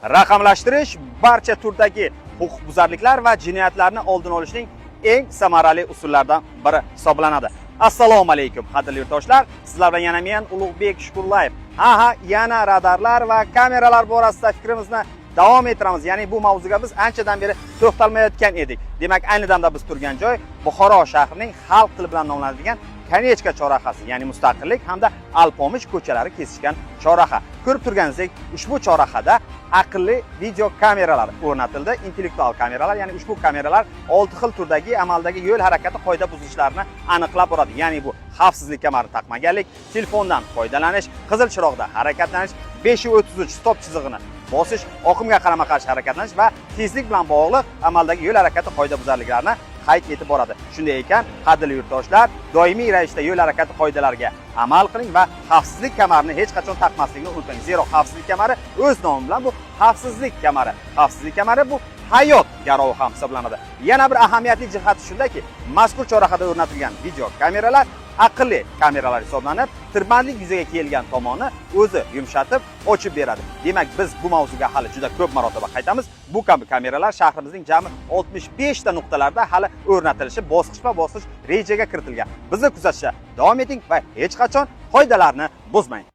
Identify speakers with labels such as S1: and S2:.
S1: Raqamlashtirish barcha turdagi huquqbuzarliklar va jinoyatlarni oldini olishning eng samarali usullaridan biri hisoblanadi. Assalomu alaykum, qadrli yurtdoshlar. Sizlar bilan yana men Ulug'bek Shukurlayev. Yana radarlar va kameralar borasida fikrimizni davom ettiramiz. Ya'ni bu mavzuga biz anchadan beri to'xtalmayotgan edik. Demak, ayni damda biz turgan joy Buxoro shahrining xalq tili bilan nomlanadigan Konechka chorrahasi, ya'ni Mustaqillik hamda Alpomish ko'chalari kesishgan chorraha. Ko'rib turganingizdek, ushbu chorrahada aqlli video kameralar o'rnatildi. Intellektual kameralar, ya'ni ushbu kameralar 6 xil turdagi amaldagi yo'l harakati qoida buzilishlarini aniqlab boradi. Ya'ni bu xavfsizlik kamarini taqmaganlik, telefondan foydalanish, qizil chiroqda harakatlanish, 5:33 stop chizig'ini bosish, oqimga qarama-qarshi harakatlanish va tezlik bilan bog'liq amaldagi yo'l harakati qoidabuzarliklarini qayd etib boradi. Shunday ekan, qadrli yurtdoshlar, doimiy ravishda yo'l harakati qoidalariga amal qiling va xavfsizlik kamarini hech qachon taqmaslikni unutmang. Zero xavfsizlik kamari o'z nomi bilan bu xavfsizlik kamari. Xavfsizlik kamari bu hayot garovi ham hisoblanadi. Yana bir ahamiyatli jihati shundaki, mazkur chorrahada o'rnatilgan video kameralar aqlli kameralar hisoblanib, tirbandlik yuzaga kelgan tomonni o'zi yumshatib, ochib beradi. Demak, biz bu mavzuga hali juda ko'p marotaba qaytamiz. Bu kabi kameralar shahrimizning jami 65 ta nuqtalarda hali o'rnatilishi bosqichma-bosqich rejaga kiritilgan. Bizni kuzatishda davom eting va hech qachon qoidalarni buzmang.